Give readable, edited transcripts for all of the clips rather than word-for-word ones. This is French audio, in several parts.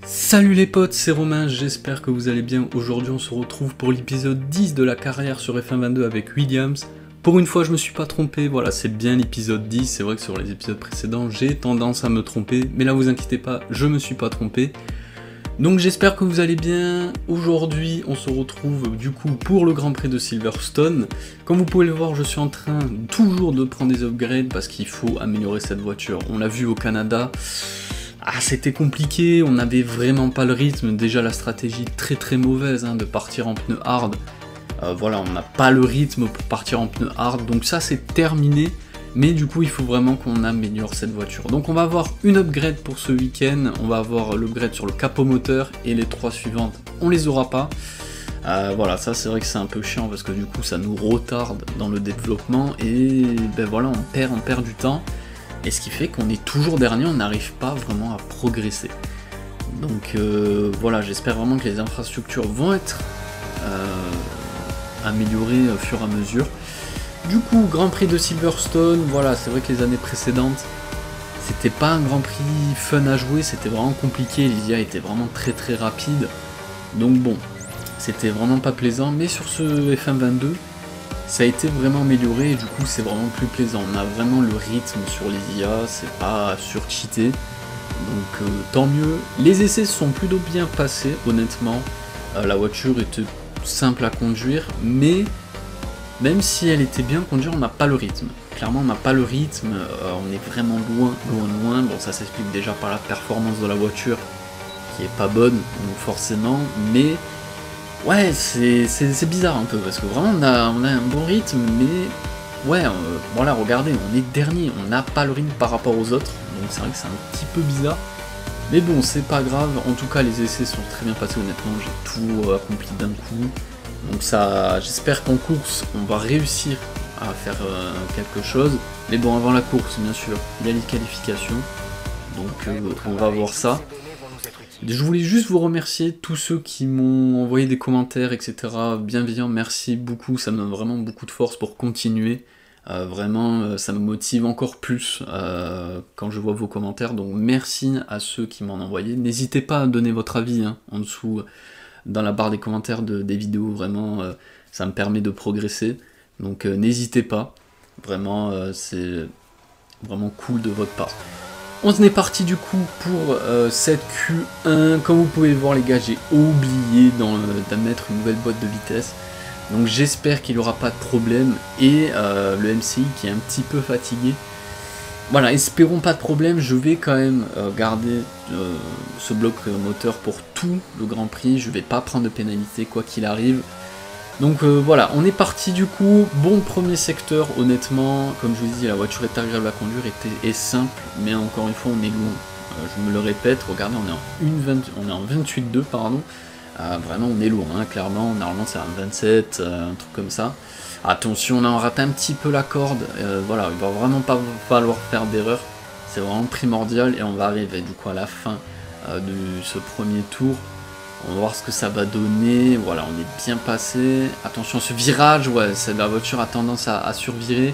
Salut les potes, c'est Romain, j'espère que vous allez bien. Aujourd'hui on se retrouve pour l'épisode 10 de la carrière sur F1 22 avec Williams. Pour une fois je me suis pas trompé, voilà c'est bien l'épisode 10, c'est vrai que sur les épisodes précédents j'ai tendance à me tromper, mais là vous inquiétez pas, je me suis pas trompé. Donc j'espère que vous allez bien. Aujourd'hui on se retrouve du coup pour le Grand Prix de Silverstone. Comme vous pouvez le voir, je suis en train toujours de prendre des upgrades parce qu'il faut améliorer cette voiture. On l'a vu au Canada. C'était compliqué, on n'avait vraiment pas le rythme, déjà la stratégie très mauvaise de partir en pneu hard. Voilà, on n'a pas le rythme pour partir en pneu hard, donc ça c'est terminé, mais du coup il faut vraiment qu'on améliore cette voiture. Donc on va avoir une upgrade pour ce week-end, on va avoir l'upgrade sur le capot moteur, et les trois suivantes, on les aura pas. Voilà, ça c'est vrai que c'est un peu chiant parce que du coup ça nous retarde dans le développement, et ben voilà, on perd du temps. Et ce qui fait qu'on est toujours dernier, on n'arrive pas vraiment à progresser. Donc voilà, j'espère vraiment que les infrastructures vont être améliorées au fur et à mesure. Du coup, Grand Prix de Silverstone, voilà, c'est vrai que les années précédentes, c'était pas un Grand Prix fun à jouer, c'était vraiment compliqué, les IA étaient vraiment très rapide. Donc bon, c'était vraiment pas plaisant, mais sur ce F1 22, ça a été vraiment amélioré et du coup c'est vraiment plus plaisant. On a vraiment le rythme sur les IA, c'est pas surcheaté. Donc tant mieux. Les essais se sont plutôt bien passés, honnêtement. La voiture était simple à conduire, mais même si elle était bien conduite, on n'a pas le rythme. Clairement on n'a pas le rythme, on est vraiment loin. Bon, ça s'explique déjà par la performance de la voiture qui est pas bonne, donc forcément, mais ouais, c'est bizarre un peu, parce que vraiment on a un bon rythme, mais ouais, voilà, regardez, on est dernier, on n'a pas le rythme par rapport aux autres, donc c'est vrai que c'est un petit peu bizarre. Mais bon, c'est pas grave, en tout cas les essais sont très bien passés, honnêtement, j'ai tout accompli d'un coup. Donc ça, j'espère qu'en course, on va réussir à faire quelque chose. Mais bon, avant la course, bien sûr, il y a les qualifications, donc on va voir ça. Je voulais juste vous remercier, tous ceux qui m'ont envoyé des commentaires, etc. bienveillants, merci beaucoup, ça me donne vraiment beaucoup de force pour continuer. Vraiment, ça me motive encore plus quand je vois vos commentaires, donc merci à ceux qui m'en ont envoyé. N'hésitez pas à donner votre avis en dessous, dans la barre des commentaires des vidéos, vraiment, ça me permet de progresser. Donc n'hésitez pas, vraiment, c'est vraiment cool de votre part. On est parti du coup pour cette Q1. Comme vous pouvez le voir les gars, j'ai oublié d'en mettre une nouvelle boîte de vitesse. Donc j'espère qu'il n'y aura pas de problème. Et le MCI qui est un petit peu fatigué. Voilà, espérons pas de problème. Je vais quand même garder ce bloc moteur pour tout le Grand Prix. Je vais pas prendre de pénalité quoi qu'il arrive. Donc voilà, on est parti du coup, bon premier secteur, honnêtement, comme je vous dis, la voiture est agréable à conduire, est simple, mais encore une fois on est loin, je me le répète, regardez on est en 28.2 pardon, vraiment on est loin, clairement, normalement c'est un 27, un truc comme ça. Attention, on a raté un petit peu la corde, voilà, il va vraiment pas falloir faire d'erreur, c'est vraiment primordial, et on va arriver du coup à la fin de ce premier tour. On va voir ce que ça va donner. Voilà, on est bien passé. Attention, ce virage, ouais, la voiture a tendance à survirer.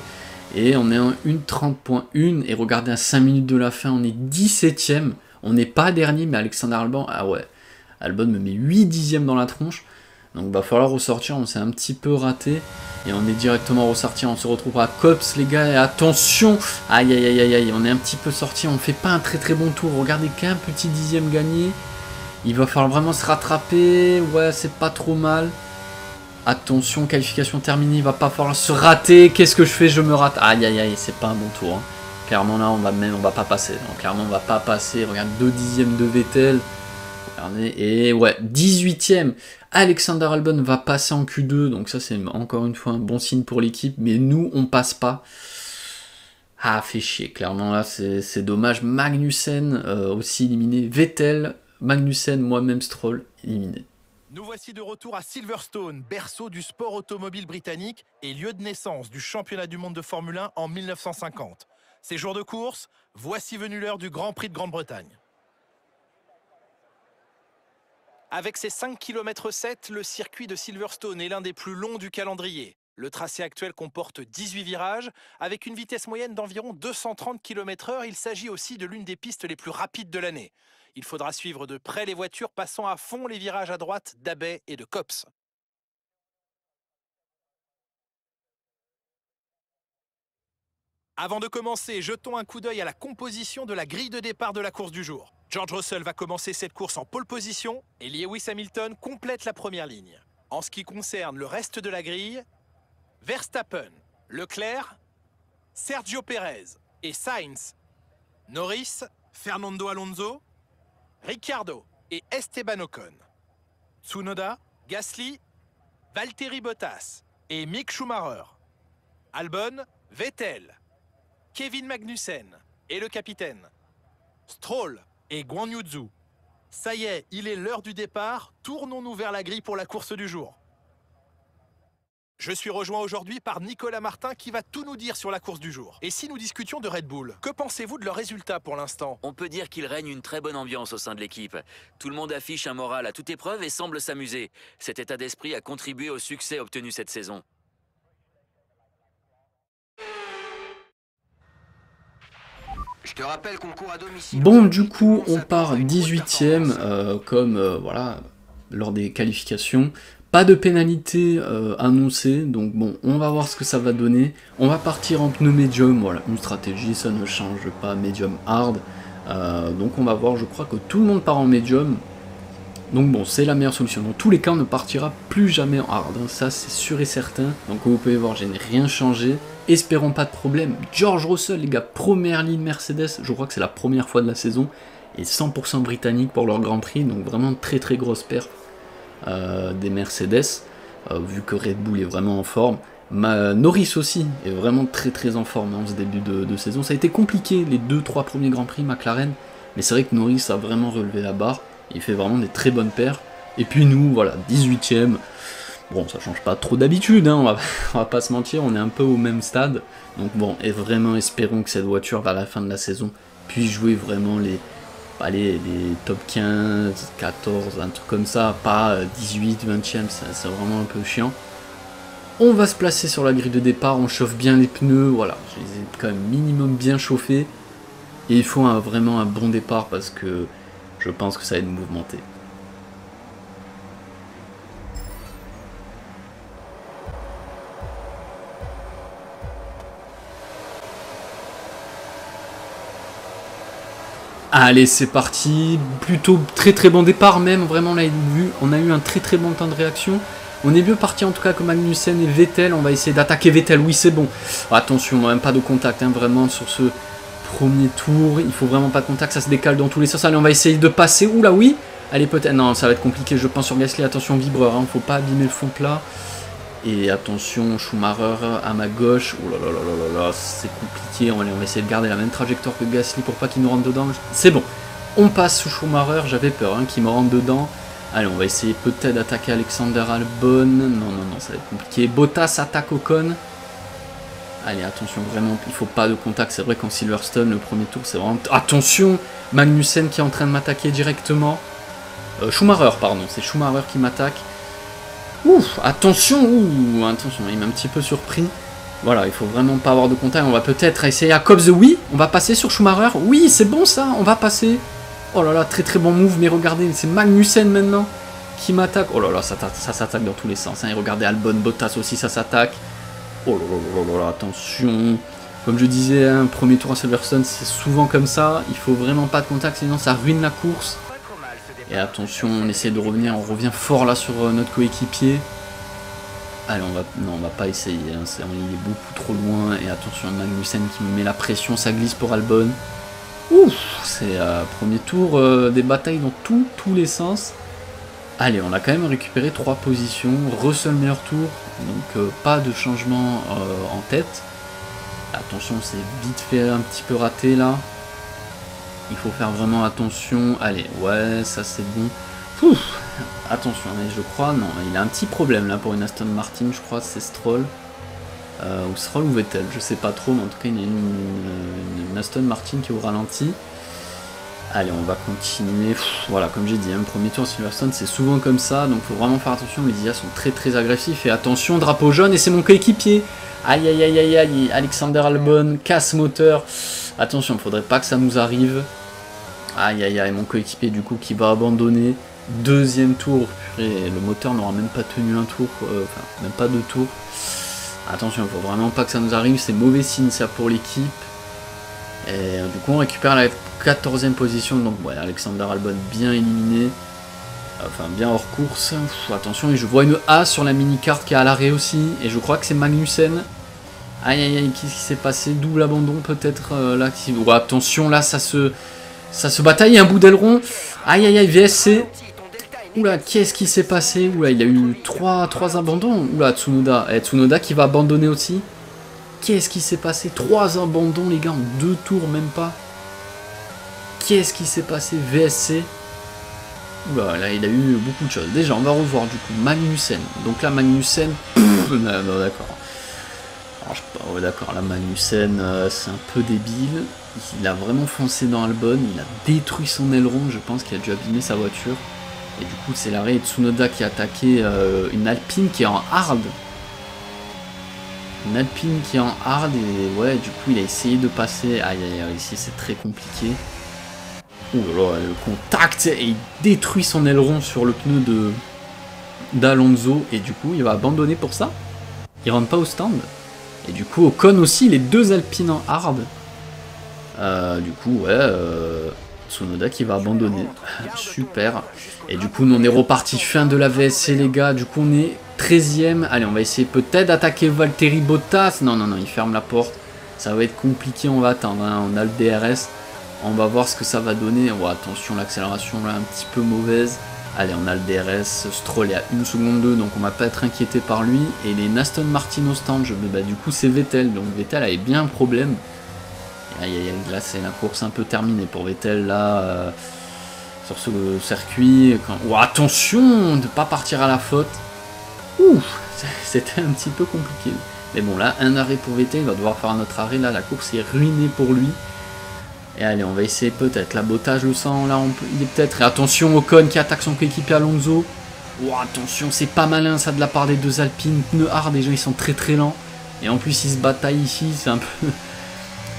Et on est en 1.30.1. Et regardez, à 5 minutes de la fin, on est 17ème. On n'est pas dernier, mais Alexander Albon, ah ouais, Albon me met 8 dixièmes dans la tronche. Donc il va falloir ressortir, on s'est un petit peu raté. Et on est directement ressorti, on se retrouve à Cops les gars, et attention. Aïe, on est un petit peu sorti, on fait pas un très bon tour. Regardez qu'un petit dixième gagné. Il va falloir vraiment se rattraper. Ouais, c'est pas trop mal. Attention, qualification terminée. Il va pas falloir se rater. Qu'est-ce que je fais? Je me rate. Aïe, c'est pas un bon tour. Clairement, là, on va pas passer. Non, clairement, on va pas passer. Regarde, 2 dixièmes de Vettel. Regardez. Et ouais, 18ème. Alexander Albon va passer en Q2. Donc ça, c'est encore une fois un bon signe pour l'équipe. Mais nous, on passe pas. Fait chier. Clairement, là, c'est dommage. Magnussen aussi éliminé. Vettel. Magnussen, moi-même Stroll, éliminé. Nous voici de retour à Silverstone, berceau du sport automobile britannique et lieu de naissance du championnat du monde de Formule 1 en 1950. Ces jours de course, voici venue l'heure du Grand Prix de Grande-Bretagne. Avec ses 5,7 km, le circuit de Silverstone est l'un des plus longs du calendrier. Le tracé actuel comporte 18 virages. Avec une vitesse moyenne d'environ 230 km/h, il s'agit aussi de l'une des pistes les plus rapides de l'année. Il faudra suivre de près les voitures passant à fond les virages à droite d'Abbey et de Copse. Avant de commencer, jetons un coup d'œil à la composition de la grille de départ de la course du jour. George Russell va commencer cette course en pole position et Lewis Hamilton complète la première ligne. En ce qui concerne le reste de la grille, Verstappen, Leclerc, Sergio Pérez et Sainz, Norris, Fernando Alonso, Ricciardo et Esteban Ocon, Tsunoda, Gasly, Valtteri Bottas et Mick Schumacher, Albon, Vettel, Kevin Magnussen et le capitaine, Stroll et Guan Yu Zhou. Ça y est, il est l'heure du départ, tournons-nous vers la grille pour la course du jour. Je suis rejoint aujourd'hui par Nicolas Martin qui va tout nous dire sur la course du jour. Et si nous discutions de Red Bull, que pensez-vous de leurs résultats pour l'instant? On peut dire qu'il règne une très bonne ambiance au sein de l'équipe. Tout le monde affiche un moral à toute épreuve et semble s'amuser. Cet état d'esprit a contribué au succès obtenu cette saison. Je te rappelle qu'on court à domicile. Bon, du coup, on part 18ème, voilà, lors des qualifications. Pas de pénalité annoncée, donc bon, on va voir ce que ça va donner. On va partir en pneu médium, voilà, une stratégie, ça ne change pas, médium hard. Donc on va voir, je crois que tout le monde part en médium. Donc bon, c'est la meilleure solution. Dans tous les cas, on ne partira plus jamais en hard, hein, ça c'est sûr et certain. Donc comme vous pouvez voir, je n'ai rien changé. Espérons pas de problème. George Russell, les gars, première ligne Mercedes, je crois que c'est la première fois de la saison. Et 100% britannique pour leur Grand Prix, donc vraiment très très grosse perf des Mercedes, vu que Red Bull est vraiment en forme. Norris aussi est vraiment très très en forme en ce début de saison. Ça a été compliqué les 2-3 premiers Grands Prix McLaren, mais c'est vrai que Norris a vraiment relevé la barre. Il fait vraiment des très bonnes perfs. Et puis nous, voilà, 18ème. Bon, ça change pas trop d'habitude, hein, on va pas se mentir, on est un peu au même stade. Donc bon, et vraiment espérons que cette voiture, vers la fin de la saison, puisse jouer vraiment les top 15, 14, un truc comme ça, pas 18, 20ème, c'est vraiment un peu chiant. On va se placer sur la grille de départ, on chauffe bien les pneus, voilà, je les ai quand même minimum bien chauffés. Et il faut vraiment un bon départ parce que je pense que ça va être mouvementé. Allez, c'est parti, plutôt très très bon départ même, vraiment on l'a vu, on a eu un très très bon temps de réaction. On est mieux parti en tout cas comme Magnussen et Vettel, on va essayer d'attaquer Vettel, oui c'est bon. Attention, même pas de contact, hein, vraiment sur ce premier tour, il faut vraiment pas de contact, ça se décale dans tous les sens. Allez, on va essayer de passer, oula oui, allez peut-être, non ça va être compliqué je pense sur Gasly, attention vibreur, hein, faut pas abîmer le fond plat. Et attention, Schumacher à ma gauche. Oh là là là là là, c'est compliqué. On va essayer de garder la même trajectoire que Gasly pour pas qu'il nous rentre dedans. C'est bon. On passe sous Schumacher. J'avais peur hein, qu'il me rentre dedans. Allez, on va essayer peut-être d'attaquer Alexander Albon. Non, ça va être compliqué. Bottas attaque Ocon. Allez, attention, vraiment, il faut pas de contact. C'est vrai qu'en Silverstone, le premier tour, c'est vraiment... Attention, Magnussen qui est en train de m'attaquer directement. Schumacher, pardon. C'est Schumacher qui m'attaque. Ouf, attention, attention, il m'a un petit peu surpris. Voilà, il faut vraiment pas avoir de contact. On va peut-être essayer à Copse, oui, on va passer sur Schumacher. Oui, c'est bon ça, on va passer. Oh là là, très très bon move, mais regardez, c'est Magnussen maintenant qui m'attaque. Oh là là, ça s'attaque dans tous les sens. Hein. Et regardez Albon, Bottas aussi, ça s'attaque. Oh là là là là, attention. Comme je disais, un premier tour à Silverstone, c'est souvent comme ça. Il faut vraiment pas de contact, sinon ça ruine la course. Et attention, on essaie de revenir, on revient fort là sur notre coéquipier. Allez, on va pas essayer, hein, il est beaucoup trop loin. Et attention, Magnussen qui me met la pression, ça glisse pour Albon. Ouf, c'est premier tour, des batailles dans tous les sens. Allez, on a quand même récupéré 3 positions, Russell meilleur tour, donc pas de changement en tête. Attention, c'est vite fait un petit peu raté là. Il faut faire vraiment attention. Allez, ouais, ça c'est bon. Ouf, attention, mais je crois, non, il a un petit problème là pour une Aston Martin, je crois, c'est Stroll. Ou Stroll ou Vettel, je sais pas trop, mais en tout cas, il y a une Aston Martin qui est au ralenti. Allez, on va continuer. Voilà, comme j'ai dit, un premier tour Silverstone, c'est souvent comme ça, donc il faut vraiment faire attention. Les IA sont très très agressifs. Et attention, drapeau jaune, et c'est mon coéquipier. Aïe aïe aïe aïe aïe, Alexander Albon, casse moteur. Attention, il ne faudrait pas que ça nous arrive. Aïe aïe aïe, mon coéquipier du coup qui va abandonner. Deuxième tour, et le moteur n'aura même pas tenu un tour, enfin même pas 2 tours. Attention, il faut vraiment pas que ça nous arrive, c'est mauvais signe ça pour l'équipe. Et du coup on récupère la 14e position, donc ouais, Alexander Albon bien éliminé. Enfin bien hors course. Attention, et je vois une A sur la mini-carte qui est à l'arrêt aussi, et je crois que c'est Magnussen. Aïe aïe aïe, qu'est-ce qui s'est passé? Double abandon peut-être là. Ouais, attention, là ça se bataille, un bout d'aileron. Aïe aïe aïe, VSC. Oula, qu'est-ce qui s'est passé? Oula, il a eu 3 abandons. Oula, Tsunoda. Tsunoda qui va abandonner aussi. Qu'est-ce qui s'est passé? 3 abandons, les gars, en 2 tours, même pas. Qu'est-ce qui s'est passé? VSC. Oula, là, il a eu beaucoup de choses. Déjà, on va revoir, du coup, Magnussen. Donc là, Magnussen... non, d'accord. Ouais, d'accord, là, Magnussen, c'est un peu débile. Il a vraiment foncé dans Albon. Il a détruit son aileron. Je pense qu'il a dû abîmer sa voiture. Et du coup, c'est l'arrêt de Tsunoda qui a attaqué une Alpine qui est en hard. Une Alpine qui est en hard et ouais, du coup, il a essayé de passer. Aïe, aïe, aïe, ici, c'est très compliqué. Ouh là là, le contact et il détruit son aileron sur le pneu d'Alonso. Et du coup, il va abandonner pour ça. Il rentre pas au stand. Et du coup, Ocon aussi, les 2 Alpines en hard. Du coup, ouais... Tsunoda qui va abandonner. Super. Et du coup, nous, on est reparti fin de la VSC, les gars. Du coup, on est 13e. Allez, on va essayer peut-être d'attaquer Valtteri Bottas. Non, non, non, il ferme la porte. Ça va être compliqué, on va attendre. Hein. On a le DRS. On va voir ce que ça va donner. Oh, attention, l'accélération là, un petit peu mauvaise. Allez, on a le DRS. Stroll est à 1 seconde 2, donc on va pas être inquiété par lui. Et les Aston Martin au stand, bah, du coup, c'est Vettel. Donc Vettel avait bien un problème. Aïe aïe aïe, là c'est la course un peu terminée pour Vettel là sur ce circuit. Oh, attention de ne pas partir à la faute. Ouh, c'était un petit peu compliqué. Mais bon là, un arrêt pour Vettel, il va devoir faire un autre arrêt. Là la course est ruinée pour lui. Et allez, on va essayer peut-être. La Bottas, je le sens, là il est peut-être. Et attention Ocon qui attaque son coéquipier Alonso. Oh, attention, c'est pas malin ça de la part des 2 Alpines. Pneus hard, déjà ils sont très très lents. Et en plus ils se bataillent ici, c'est un peu...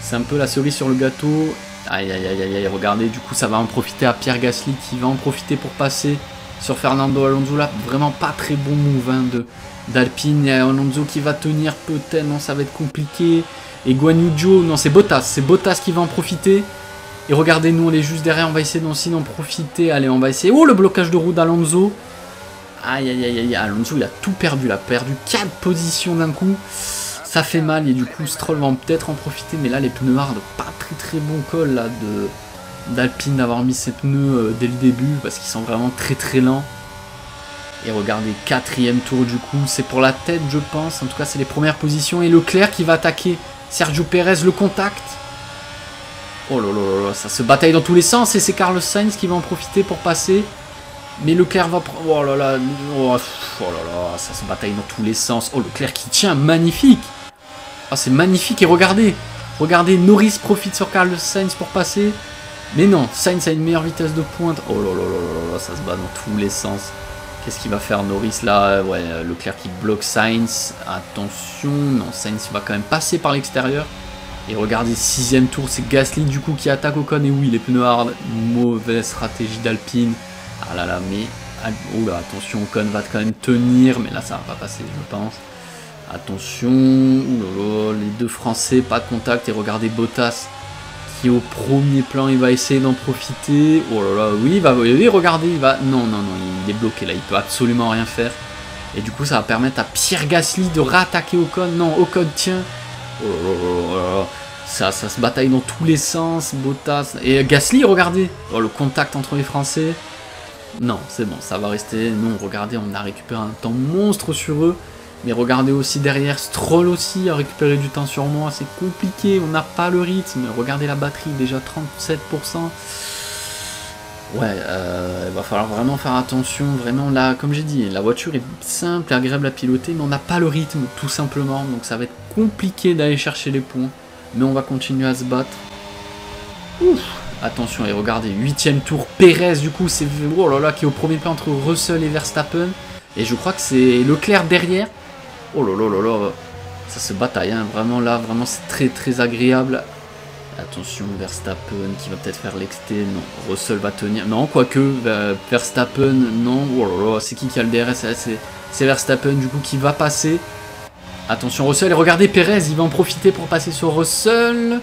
C'est un peu la cerise sur le gâteau. Aïe aïe aïe aïe aïe, regardez, du coup ça va en profiter à Pierre Gasly qui va en profiter pour passer sur Fernando Alonso là. Vraiment pas très bon move hein, d'Alpine. Il y a Alonso qui va tenir peut-être, non ça va être compliqué. Et Guan Yu Zhou, non c'est Bottas qui va en profiter. Et regardez, nous on est juste derrière, on va essayer aussi d'en profiter. Allez, on va essayer. Oh, le blocage de roue d'Alonso. Aïe aïe aïe aïe, Alonso il a tout perdu, il a perdu 4 positions d'un coup. Ça fait mal et du coup Stroll va peut-être en profiter, mais là les pneus hard, pas très bon call là d'Alpine d'avoir mis ses pneus dès le début parce qu'ils sont vraiment très lents. Et regardez, 4e tour du coup, c'est pour la tête je pense, en tout cas c'est les premières positions. Et Leclerc qui va attaquer Sergio Pérez, le contact. Oh là là là, ça se bataille dans tous les sens et c'est Carlos Sainz qui va en profiter pour passer. Mais Leclerc va prendre... Oh là là, oh là là, ça se bataille dans tous les sens. Oh, Leclerc qui tient, magnifique. Oh, c'est magnifique et regardez, Norris profite sur Carlos Sainz pour passer. Mais non, Sainz a une meilleure vitesse de pointe. Oh là là là là, ça se bat dans tous les sens. Qu'est-ce qu'il va faire Norris là? Ouais, Leclerc qui bloque Sainz. Attention, non, Sainz va quand même passer par l'extérieur. Et regardez, 6e tour, c'est Gasly du coup qui attaque Ocon. Et oui, les pneus hard, mauvaise stratégie d'Alpine. Ah là là, mais... Oh là, attention, Ocon va quand même tenir. Mais là, ça va pas passer, je pense. Attention, oulala, les 2 Français, pas de contact. Et regardez Bottas qui est au premier plan, il va essayer d'en profiter. Oh là là, oui, regardez, il va... Non, il est bloqué là, il peut absolument rien faire. Et du coup, ça va permettre à Pierre Gasly de rattaquer Ocon. Non, Ocon tient. Oh là là, ça se bataille dans tous les sens, Bottas. Et Gasly, regardez. Oh, le contact entre les Français. Non, c'est bon, ça va rester. Non, regardez, on a récupéré un temps monstre sur eux. Mais regardez aussi derrière, Stroll aussi a récupéré du temps sur moi. C'est compliqué, on n'a pas le rythme. Regardez la batterie, déjà 37%. Ouais, il va falloir vraiment faire attention. Vraiment, là, comme j'ai dit, la voiture est simple et agréable à piloter, mais on n'a pas le rythme, tout simplement. Donc ça va être compliqué d'aller chercher les points. Mais on va continuer à se battre. Ouf! Attention, et regardez, 8e tour, Pérez, du coup, c'est... Oh là là, qui est au premier plan entre Russell et Verstappen. Et je crois que c'est Leclerc derrière. Oh là là là là, ça se bataille, hein. Vraiment là, vraiment c'est très agréable. Attention, Verstappen qui va peut-être faire l'exté. Non, Russell va tenir. Non, quoique, Verstappen, non. Oh là là, c'est qui a le DRS? C'est Verstappen, du coup, qui va passer. Attention, Russell. Et regardez, Perez, il va en profiter pour passer sur Russell.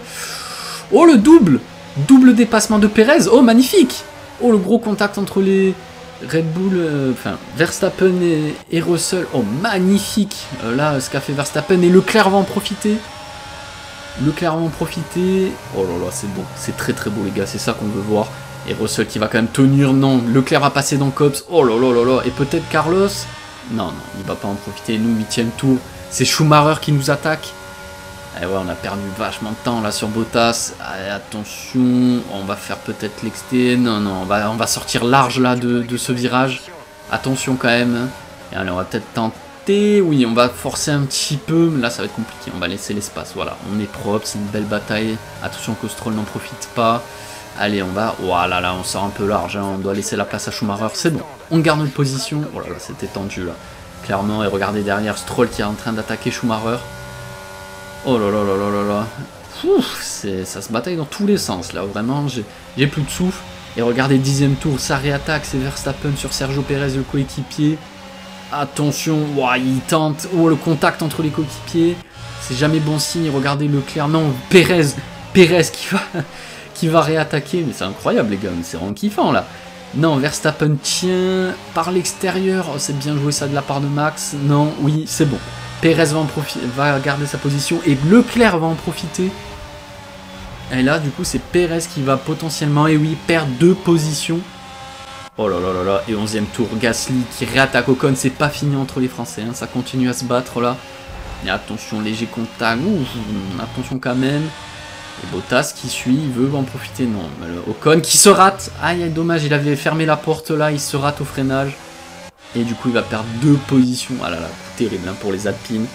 Oh, le double! Double dépassement de Perez. Oh, magnifique! Oh, le gros contact entre les Red Bull, enfin, Verstappen et Russell. Oh, magnifique! Là, ce qu'a fait Verstappen. Et Leclerc va en profiter. Leclerc va en profiter. Oh là là, c'est bon. C'est très très beau, les gars. C'est ça qu'on veut voir. Et Russell qui va quand même tenir. Non, Leclerc va passer dans Cops. Oh là là là là. Et peut-être Carlos. Non, non, il va pas en profiter. Nous, 8ème tour. C'est Schumacher qui nous attaque. Et ouais, on a perdu vachement de temps là sur Bottas. Allez, attention. On va faire peut-être l'exté. Non, non, on va sortir large là de ce virage. Attention quand même. Et allez, on va peut-être tenter. Oui, on va forcer un petit peu, mais là ça va être compliqué, on va laisser l'espace, voilà, on est propre, c'est une belle bataille, attention que Stroll n'en profite pas, allez on va, voilà, là on sort un peu large, hein. On doit laisser la place à Schumacher, c'est bon, on garde notre position, voilà, là c'était tendu là, clairement, et regardez derrière Stroll qui est en train d'attaquer Schumacher, oh là là là là là là, ouf, ça se bataille dans tous les sens là, vraiment, j'ai plus de souffle, et regardez 10ème tour, ça réattaque, c'est Verstappen sur Sergio Perez, le coéquipier. Attention, wow, il tente. Oh, le contact entre les coéquipiers. C'est jamais bon signe. Regardez Leclerc. Non, Perez qui va réattaquer. Mais c'est incroyable, les gars. C'est vraiment kiffant, là. Non, Verstappen tient par l'extérieur. Oh, c'est bien joué, ça, de la part de Max. Non, oui, c'est bon. Perez va garder sa position. Et Leclerc va en profiter. Et là, du coup, c'est Perez qui va potentiellement, et oui, perdre 2 positions. Oh là là là là, et 11ème tour, Gasly qui réattaque Ocon, c'est pas fini entre les Français, hein, ça continue à se battre là. Et attention, léger contact, attention quand même. Et Bottas qui suit, il veut en profiter, non. Ocon qui se rate, aïe, dommage, il avait fermé la porte là, il se rate au freinage. Et du coup, il va perdre 2 positions, ah là là, terrible hein, pour les Alpines.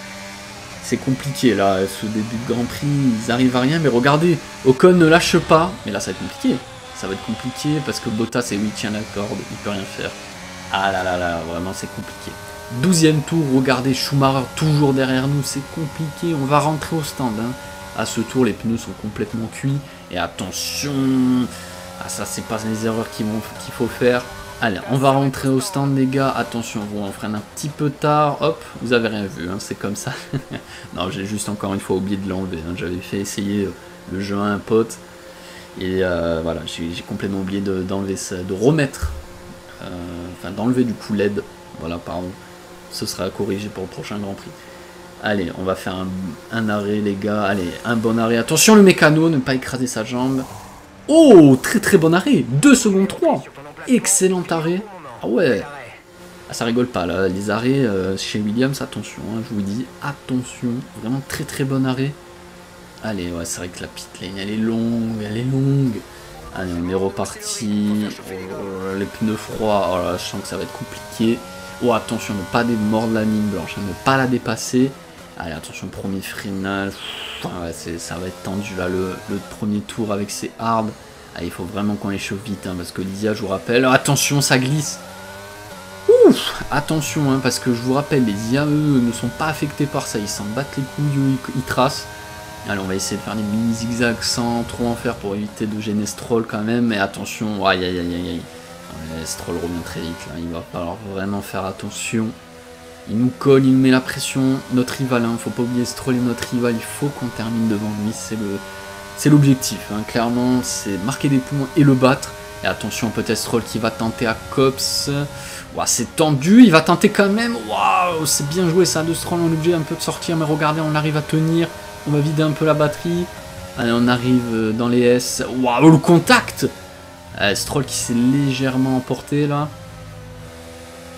C'est compliqué là, ce début de Grand Prix, ils arrivent à rien, mais regardez, Ocon ne lâche pas, mais là ça va être compliqué. Ça va être compliqué parce que Bottas, et oui, tient la corde, il peut rien faire. Ah là là là, vraiment c'est compliqué. 12ème tour, regardez Schumacher toujours derrière nous, c'est compliqué. On va rentrer au stand. Hein. À ce tour, les pneus sont complètement cuits. Et attention, ah ça c'est pas les erreurs qu'il faut faire. Allez, on va rentrer au stand les gars. Attention, on freine un petit peu tard. Hop, vous avez rien vu, hein, c'est comme ça. Non, j'ai juste encore une fois oublié de l'enlever. Hein. J'avais fait essayer le jeu à un pote. Et voilà, j'ai complètement oublié d'enlever ça, de remettre, enfin d'enlever du coup LED, voilà, pardon, ce sera corrigé pour le prochain Grand Prix. Allez, on va faire un arrêt les gars, allez, un bon arrêt, attention le mécano, ne pas écraser sa jambe. Oh, très très bon arrêt, 2 secondes 3, excellent arrêt, ah ouais, ah, ça rigole pas là, les arrêts chez Williams, attention, hein, je vous dis, attention, vraiment très très bon arrêt. Allez, ouais, c'est vrai que la pit lane, elle est longue, Allez, on est reparti. Oh, les pneus froids, oh là, je sens que ça va être compliqué. Oh, attention, ne pas mordre la ligne blanche, hein, ne pas la dépasser. Allez, attention, premier freinage. Ouais, ça va être tendu, là, le premier tour avec ses hards. Allez, il faut vraiment qu'on les chauffe vite, hein, parce que Lydia, je vous rappelle... Attention, ça glisse. Ouf, attention, hein, parce que je vous rappelle, les IA, eux, ne sont pas affectés par ça. Ils s'en battent les couilles, ils tracent. Allez, on va essayer de faire des mini zigzags sans trop en faire pour éviter de gêner Stroll quand même. Mais attention, aïe aïe aïe aïe. Stroll revient très vite là, il va falloir vraiment faire attention. Il nous colle, il nous met la pression. Notre rival, hein, faut pas oublier Stroll est notre rival, il faut qu'on termine devant lui, c'est l'objectif. Hein. Clairement, c'est marquer des points et le battre. Et attention, peut-être Stroll qui va tenter à Cops. Ouah, c'est tendu, il va tenter quand même. Waouh, c'est bien joué ça de Stroll, on est obligé un peu de sortir, mais regardez, on arrive à tenir. On va vider un peu la batterie. Allez, on arrive dans les S. Waouh, le contact! Stroll qui s'est légèrement emporté là.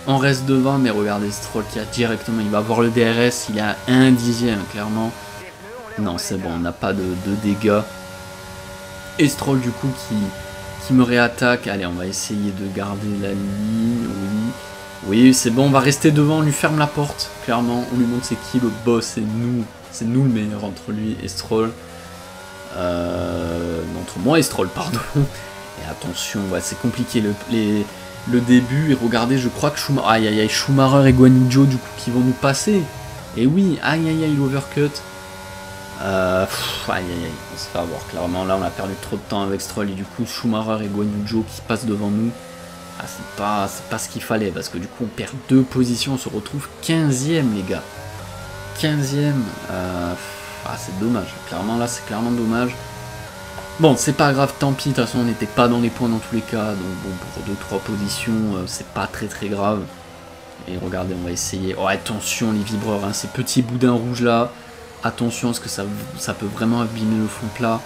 On reste devant, mais regardez Stroll qui a directement, il va avoir le DRS, il est à 1 dixième clairement. Non, c'est bon, on n'a pas de dégâts. Et Stroll du coup qui me réattaque. Allez, on va essayer de garder la ligne. Oui, oui, c'est bon, on va rester devant, on lui ferme la porte. Clairement, on lui montre c'est qui le boss, c'est nous. C'est nous le meilleur entre lui et Stroll. Entre moi et Stroll, pardon. Et attention, ouais, c'est compliqué le début. Et regardez, je crois que Schumacher et Guanyu Zhou du coup qui vont nous passer. Et oui, aïe aïe aïe, l'overcut. Aïe, on se fait avoir. Clairement, là, on a perdu trop de temps avec Stroll. Et du coup, Schumacher et Guan Yu Zhou qui passent devant nous. Ah, c'est pas ce qu'il fallait. Parce que du coup, on perd 2 positions. On se retrouve 15e, les gars. 15e. C'est dommage. Clairement, là, c'est clairement dommage. Bon, c'est pas grave, tant pis. De toute façon, on n'était pas dans les points dans tous les cas. Donc, bon, pour 2-3 positions, c'est pas très grave. Et regardez, on va essayer. Oh, attention, les vibreurs, hein, ces petits boudins rouges là. Attention, parce que ça peut vraiment abîmer le fond plat.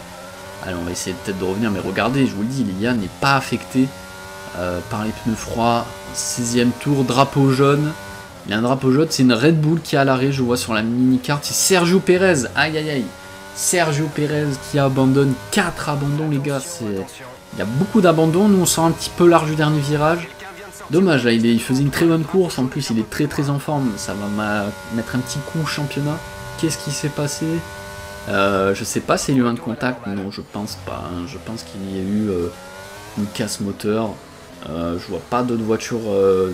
Allez, on va essayer peut-être de revenir. Mais regardez, je vous le dis, l'IA n'est pas affecté par les pneus froids. 6e tour, drapeau jaune. Il y a un drapeau jaune, c'est une Red Bull qui est à l'arrêt, je vois sur la mini-carte. C'est Sergio Pérez, aïe. Sergio Pérez qui abandonne, 4 abandons les gars. Il y a beaucoup d'abandons, nous on sent un petit peu large du dernier virage. Dommage, là il faisait une très bonne course, en plus il est très en forme. Ça va mettre un petit coup au championnat. Qu'est-ce qui s'est passé? Je sais pas s'il y a eu un contact, non je pense pas. Hein. Je pense qu'il y a eu une casse moteur. Je vois pas d'autres voitures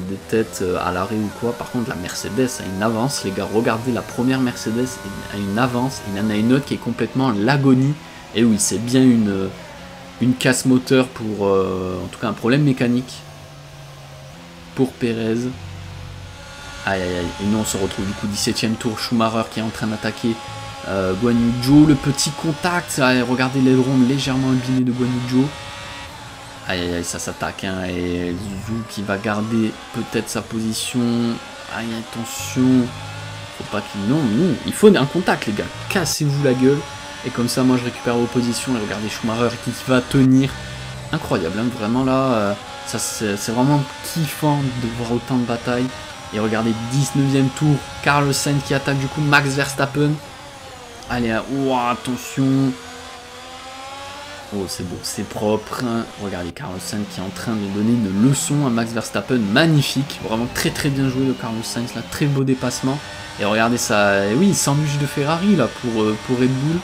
des têtes à l'arrêt ou quoi. Par contre la Mercedes a une avance les gars, regardez, la première Mercedes a une avance, il y en a une autre qui est complètement l'agonie. Et oui, c'est bien une casse moteur pour en tout cas un problème mécanique pour Pérez. Aïe. Et nous on se retrouve du coup 17e tour, Schumacher qui est en train d'attaquer Guan Yu Zhou, le petit contact. Allez, regardez l'aileron légèrement abîmé de Guan Yu Zhou. Aïe, ça s'attaque, hein, et Zhou qui va garder peut-être sa position. Aïe, attention. Faut pas qu'il... Non, il faut un contact, les gars. Cassez-vous la gueule. Et comme ça, moi, je récupère vos positions. Et regardez Schumacher qui va tenir. Incroyable, hein, vraiment là. C'est vraiment kiffant de voir autant de batailles. Et regardez, 19e tour. Carlos Sainz qui attaque du coup Max Verstappen. Allez, attention. Oh, c'est beau, c'est propre. Regardez Carlos Sainz qui est en train de donner une leçon à Max Verstappen. Magnifique, vraiment très bien joué de Carlos Sainz là, très beau dépassement. Et regardez ça, et oui, il s'embûche de Ferrari là pour Red Bull.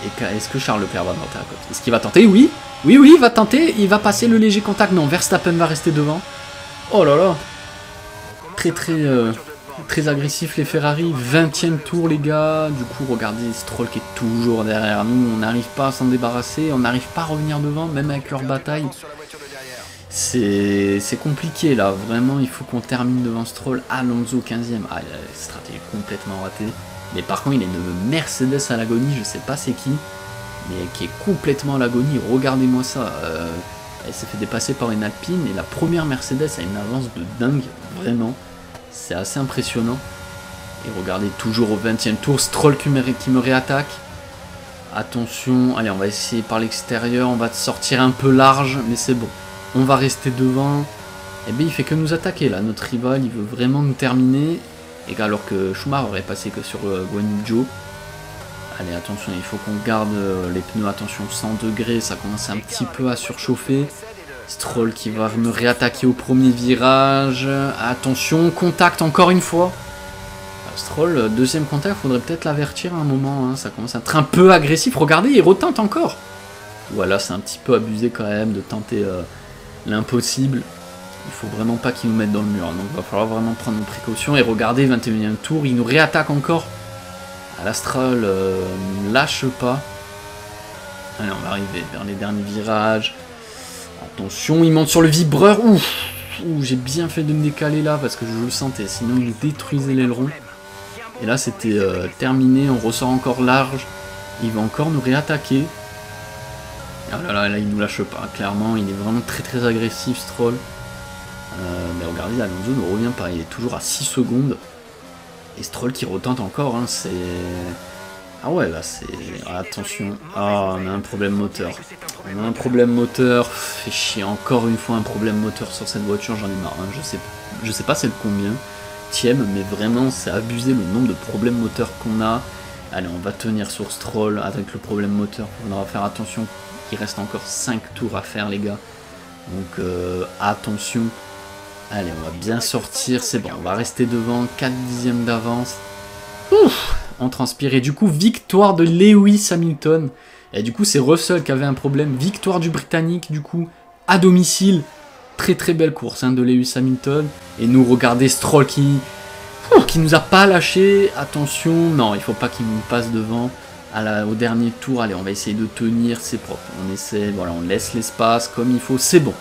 Et est-ce que Charles Leclerc va tenter à côté? Est-ce qu'il va tenter? Oui, il va tenter, il va passer le léger contact. Non, Verstappen va rester devant. Oh là là. Très agressif les Ferrari, 20e tour les gars. Du coup regardez Stroll qui est toujours derrière nous, on n'arrive pas à s'en débarrasser, on n'arrive pas à revenir devant, même avec leur bataille. C'est compliqué là, vraiment il faut qu'on termine devant Stroll. Alonso 15e, stratégie complètement ratée. Mais par contre il a une Mercedes à l'agonie, je sais pas c'est qui, mais qui est complètement à l'agonie. Regardez-moi ça, elle s'est fait dépasser par une Alpine et la première Mercedes a une avance de dingue, vraiment. C'est assez impressionnant. Et regardez, toujours au 20e tour, Stroll qui me réattaque. Attention, allez, on va essayer par l'extérieur, on va sortir un peu large, mais c'est bon. On va rester devant. Et bien, il fait que nous attaquer là. Notre rival, il veut vraiment nous terminer. Et alors que Schumacher est passé que sur Guan Yu Zhou. Allez, attention, il faut qu'on garde les pneus, attention, 100 degrés, ça commence un petit peu à surchauffer. Stroll qui va me réattaquer au premier virage. Attention, contact encore une fois. Stroll, deuxième contact, faudrait peut-être l'avertir à un moment. Hein. Ça commence à être un peu agressif. Regardez, il retente encore. Voilà, c'est un petit peu abusé quand même de tenter l'impossible. Il faut vraiment pas qu'il nous mette dans le mur. Donc il va falloir vraiment prendre nos précautions. Et regardez, 21e tour, il nous réattaque encore. L'Astral ne lâche pas. Allez, on va arriver vers les derniers virages. Attention, il monte sur le vibreur. Ouf, j'ai bien fait de me décaler là parce que je le sentais. Sinon, il détruisait l'aileron. Et là, c'était terminé. On ressort encore large. Il va encore nous réattaquer. Ah là, il nous lâche pas. Clairement, il est vraiment très agressif, Stroll. Mais regardez, Alonso ne revient pas. Il est toujours à 6 secondes. Et Stroll qui retente encore. Hein, c'est... Ah ouais, là, c'est... Attention. Ah, on a un problème moteur. On a un problème moteur. Fait chier, encore une fois un problème moteur sur cette voiture. J'en ai marre. Hein. Je sais pas c'est le combien. Tième, mais vraiment, c'est abusé le nombre de problèmes moteurs qu'on a. Allez, on va tenir sur Stroll avec le problème moteur. Il faudra faire attention. Il reste encore 5 tours à faire, les gars. Donc, attention. Allez, on va bien sortir. C'est bon, on va rester devant. 4 dixièmes d'avance. Ouf, on transpire. Et du coup, victoire de Lewis Hamilton. Et du coup, c'est Russell qui avait un problème. Victoire du Britannique, du coup, à domicile. Très belle course hein, de Lewis Hamilton. Et nous, regardez Stroll qui... qui nous a pas lâché. Attention, non, il faut pas qu'il nous passe devant au dernier tour. Allez, on va essayer de tenir, c'est propre. On essaie, voilà, on laisse l'espace comme il faut, c'est bon.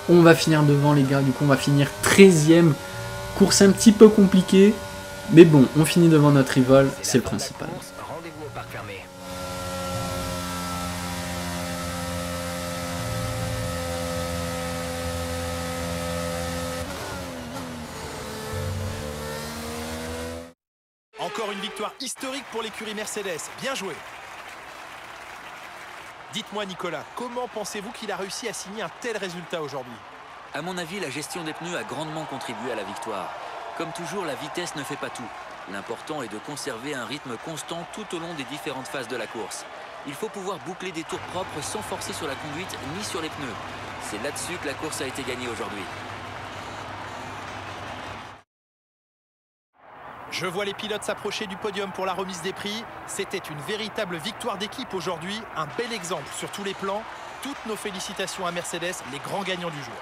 On va finir devant les gars, du coup on va finir 13ème. Course un petit peu compliquée, mais bon, on finit devant notre rival, c'est le principal. Rendez-vous au parc fermé. Encore une victoire historique pour l'écurie Mercedes. Bien joué. Dites-moi Nicolas, comment pensez-vous qu'il a réussi à signer un tel résultat aujourd'hui? À mon avis, la gestion des pneus a grandement contribué à la victoire. Comme toujours, la vitesse ne fait pas tout. L'important est de conserver un rythme constant tout au long des différentes phases de la course. Il faut pouvoir boucler des tours propres sans forcer sur la conduite ni sur les pneus. C'est là-dessus que la course a été gagnée aujourd'hui. Je vois les pilotes s'approcher du podium pour la remise des prix. C'était une véritable victoire d'équipe aujourd'hui, un bel exemple sur tous les plans. Toutes nos félicitations à Mercedes, les grands gagnants du jour.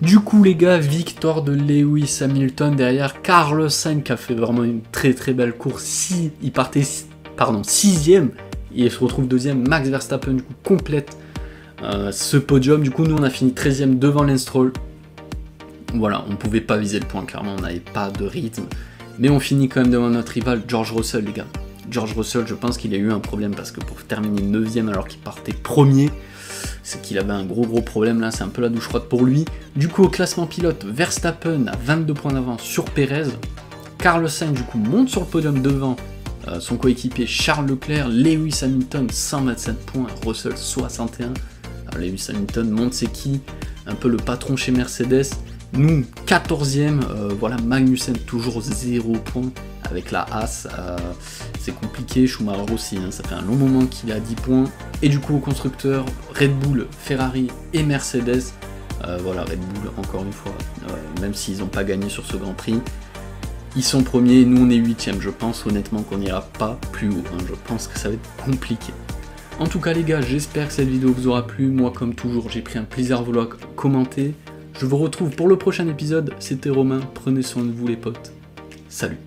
Du coup les gars, victoire de Lewis Hamilton derrière Carlos Sainz qui a fait vraiment une très très belle course. Il partait 6ème et il se retrouve 2ème. Max Verstappen du coup complète ce podium. Du coup nous on a fini 13ème devant Lance Stroll. Voilà, on pouvait pas viser le point, clairement on n'avait pas de rythme. Mais on finit quand même devant notre rival George Russell les gars. George Russell, je pense qu'il a eu un problème parce que pour terminer 9ème alors qu'il partait premier, c'est qu'il avait un gros problème là, c'est un peu la douche froide pour lui. Du coup au classement pilote, Verstappen a 22 points d'avance sur Perez. Carlos Sainz du coup monte sur le podium devant son coéquipier Charles Leclerc. Lewis Hamilton 127 points, Russell 61. Alors, Lewis Hamilton monte, c'est qui? Un peu le patron chez Mercedes. Nous 14ème, voilà, Magnussen toujours 0 points avec la Haas, c'est compliqué. Schumacher aussi, hein, ça fait un long moment qu'il est à 10 points. Et du coup au constructeur, Red Bull, Ferrari et Mercedes. Voilà, Red Bull encore une fois, même s'ils n'ont pas gagné sur ce Grand Prix, ils sont premiers, nous on est 8ème. Je pense honnêtement qu'on n'ira pas plus haut, hein. Je pense que ça va être compliqué. En tout cas les gars, j'espère que cette vidéo vous aura plu. Moi comme toujours, j'ai pris un plaisir à vous la commenter. Je vous retrouve pour le prochain épisode, c'était Romain, prenez soin de vous les potes, salut.